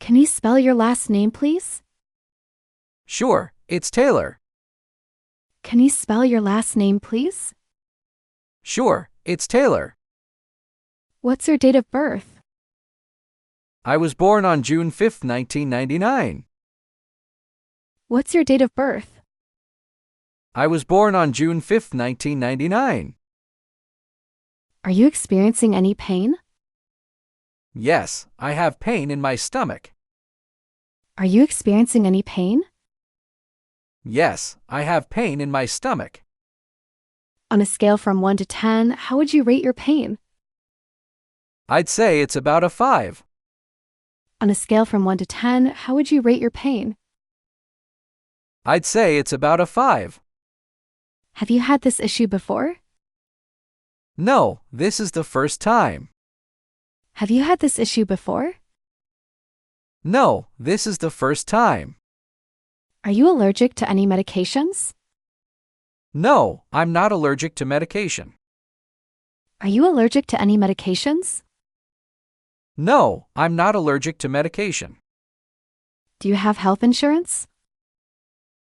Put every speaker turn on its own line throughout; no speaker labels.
Can you spell your last name, please?
Sure, it's Taylor.
Can you spell your last name, please?
Sure, it's Taylor.
What's your date of birth?
I was born on June 5, 1999.
What's your date of birth?
I was born on June 5, 1999.
Are you experiencing any pain?
Yes, I have pain in my stomach.
Are you experiencing any pain?
Yes, I have pain in my stomach.
On a scale from 1 to 10, how would you rate your pain?
I'd say it's about a 5.
On a scale from 1 to 10, how would you rate your pain?
I'd say it's about a 5.
Have you had this issue before?
No, this is the first time.
Have you had this issue before?
No, this is the first time.
Are you allergic to any medications?
No, I'm not allergic to medication.
Are you allergic to any medications?
No, I'm not allergic to medication.
Do you have health insurance?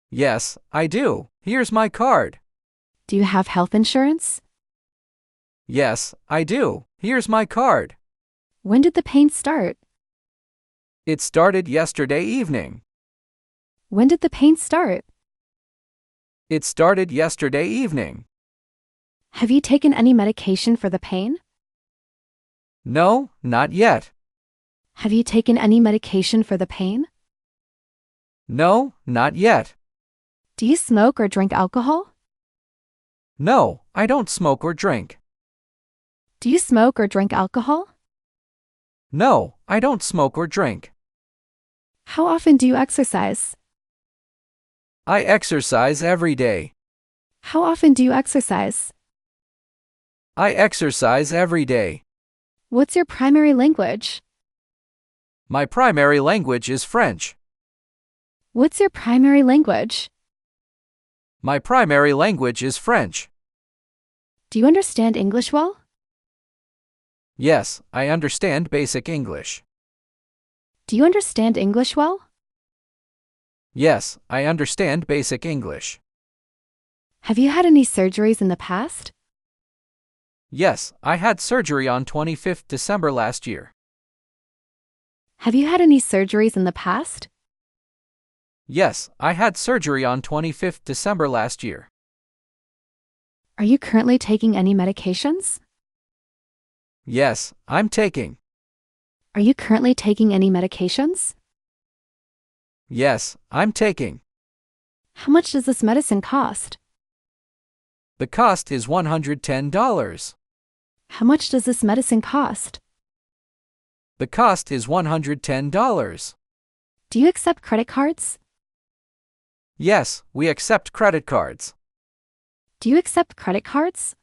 Yes, I do. Here's my card.
Do you have health insurance?
Yes, I do. Here's my card.
When did the pain start?
It started yesterday evening.
When did the pain start?
It started yesterday evening.
Have you taken any medication for the pain?
No, not yet.
Have you taken any medication for the pain?
No, not yet.
Do you smoke or drink alcohol?
No, I don't smoke or drink.
Do you smoke or drink alcohol?
No, I don't smoke or drink.
How often do you exercise?
I exercise every day.
How often do you exercise?
I exercise every day.
What's your primary language?
My primary language is French.
What's your primary language?
My primary language is French.
Do you understand English well?
Yes, I understand basic English.
Do you understand English well?
Yes, I understand basic English.
Have you had any surgeries in the past?
Yes, I had surgery on 25th December last year.
Have you had any surgeries in the past?
Yes, I had surgery on 25th December last year.
Are you currently taking any medications?
Yes, I'm taking.
Are you currently taking any medications?
Yes, I'm taking.
How much does this medicine cost?
The cost is $110.
How much does this medicine cost?
The cost is $110.
Do you accept credit cards?
Yes, we accept credit cards.
Do you accept credit cards?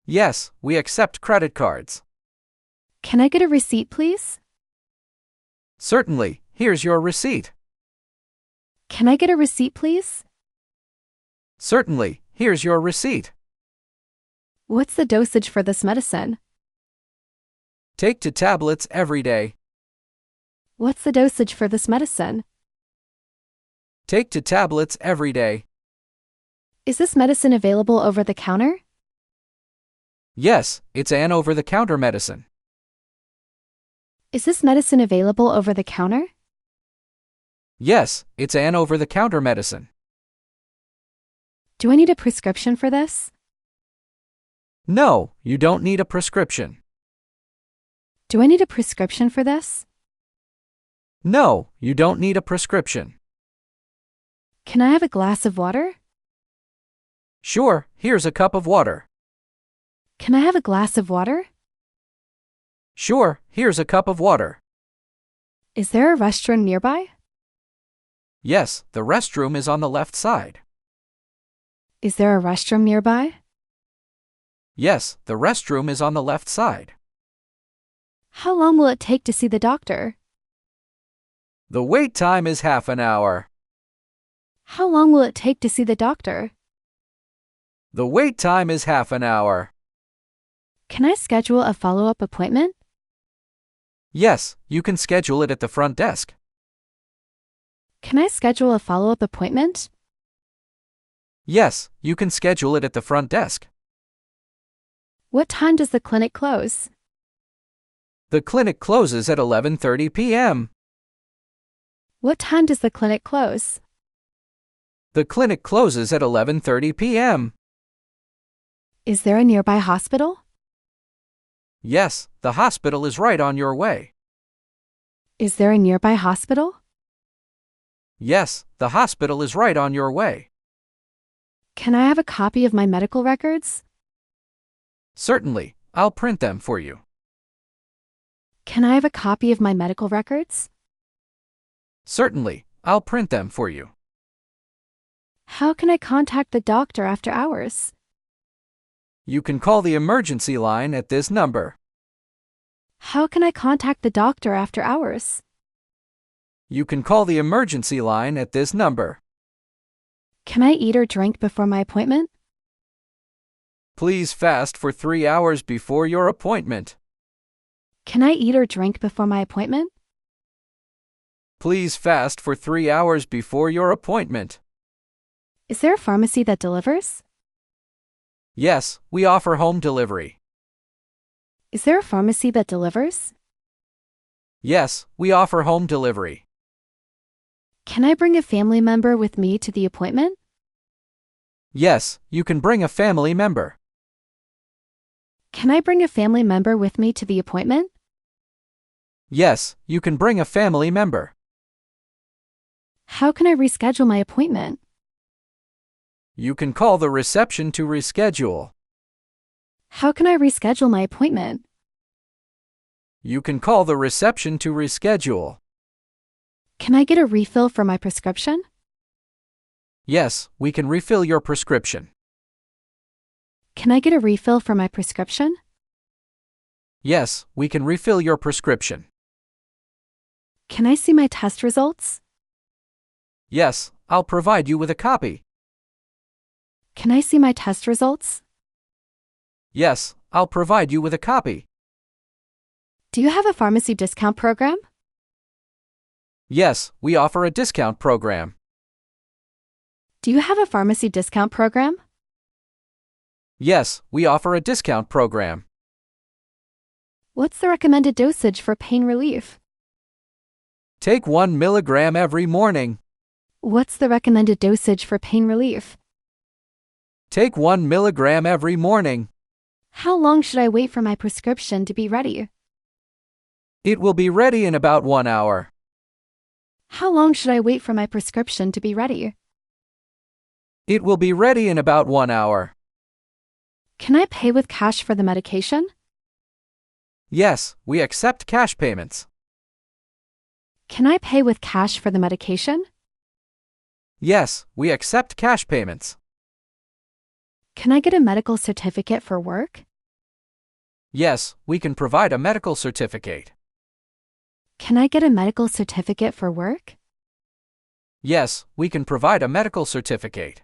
Yes, we accept credit cards.
Can I get a receipt, please?
Certainly, here's your receipt.
Can I get a receipt, please?
Certainly, here's your receipt.
What's the dosage for this medicine?
Take 2 tablets every day.
What's the dosage for this medicine?
Take 2 tablets every day.
Is this medicine available over the counter?
Yes, it's an over-the-counter medicine.
Is this medicine available over the counter?
Yes, it's an over-the-counter medicine.
Do I need a prescription for this?
No, you don't need a prescription.
Do I need a prescription for this?
No, you don't need a prescription.
Can I have a glass of water?
Sure, here's a cup of water.
Can I have a glass of water?
Sure, here's a cup of water.
Is there a restroom nearby?
Yes, the restroom is on the left side.
Is there a restroom nearby?
Yes, the restroom is on the left side.
How long will it take to see the doctor?
The wait time is half an hour.
How long will it take to see the doctor?
The wait time is half an hour.
Can I schedule a follow-up appointment?
Yes, you can schedule it at the front desk.
Can I schedule a follow-up appointment?
Yes, you can schedule it at the front desk.
What time does the clinic close?
The clinic closes at 11:30 p.m.
What time does the clinic close?
The clinic closes at 11:30 p.m.
Is there a nearby hospital?
Yes, the hospital is right on your way.
Is there a nearby hospital?
Yes, the hospital is right on your way.
Can I have a copy of my medical records?
Certainly, I'll print them for you.
Can I have a copy of my medical records?
Certainly, I'll print them for you.
How can I contact the doctor after hours?
You can call the emergency line at this number.
How can I contact the doctor after hours?
You can call the emergency line at this number.
Can I eat or drink before my appointment?
Please fast for 3 hours before your appointment.
Can I eat or drink before my appointment?
Please fast for 3 hours before your appointment.
Is there a pharmacy that delivers?
Yes, we offer home delivery.
Is there a pharmacy that delivers?
Yes, we offer home delivery.
Can I bring a family member with me to the appointment?
Yes, you can bring a family member.
Can I bring a family member with me to the appointment?
Yes, you can bring a family member.
How can I reschedule my appointment?
You can call the reception to reschedule.
How can I reschedule my appointment?
You can call the reception to reschedule.
Can I get a refill for my prescription?
Yes, we can refill your prescription.
Can I get a refill for my prescription?
Yes, we can refill your prescription.
Can I see my test results?
Yes, I'll provide you with a copy.
Can I see my test results?
Yes, I'll provide you with a copy.
Do you have a pharmacy discount program?
Yes, we offer a discount program.
Do you have a pharmacy discount program?
Yes, we offer a discount program.
What's the recommended dosage for pain relief?
Take 1 milligram every morning.
What's the recommended dosage for pain relief?
Take 1 milligram every morning.
How long should I wait for my prescription to be ready?
It will be ready in about 1 hour.
How long should I wait for my prescription to be ready?
It will be ready in about 1 hour.
Can I pay with cash for the medication?
Yes, we accept cash payments.
Can I pay with cash for the medication?
Yes, we accept cash payments.
Can I get a medical certificate for work?
Yes, we can provide a medical certificate.
Can I get a medical certificate for work?
Yes, we can provide a medical certificate.